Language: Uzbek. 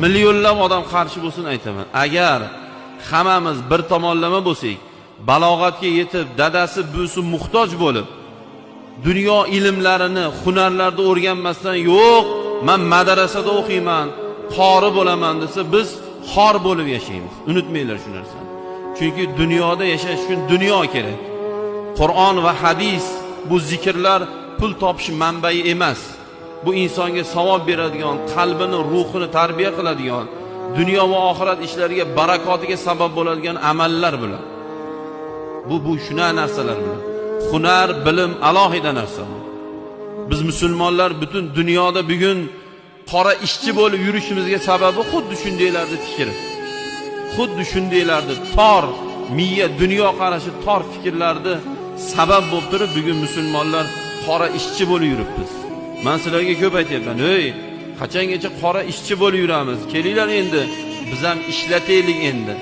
millionlab odam qarshi bo'lsin aytaman. Agar hammamiz bir tomonlama bo'lsak, balog'atga yetib, dadasi busi muhtoj bo'lib, dunyo ilmlarini, hunarlarni o'rganmasdan, yo'q, men madrasada o'qiyman, qori bo'laman desa, biz xor bo'lib yashaymiz. Unutmanglar shu narsani. Chunki dunyoda yashash uchun dunyo kerak. Qur'on va hadis, bu zikrlar pul topish manbai emas. Bu insonga savob beradigan, qalbini, ruhini tarbiya qiladigan, dunyo va oxirat ishlariga barakotiga sabab bo'ladigan amallar bular. Bu shuna narsalar bular. Hunar, bilim alohida narsa. Biz musulmonlar butun dunyoda bugun qora ishchi bo'lib yurishimizga sababi xuddi shundaylarning fikri. Xuddi shundaylarning tor miya, dunyo qarashi tor fikrlarni sabab bo'lib turib, bugun musulmonlar qora ishchi bo'lib yuribmiz. Men sizlarga ko'p aytayapman, "Ey, qachongacha qora ishchi bo'lib yuramiz? Kelinglar endi, biz ham ishlataylik endi."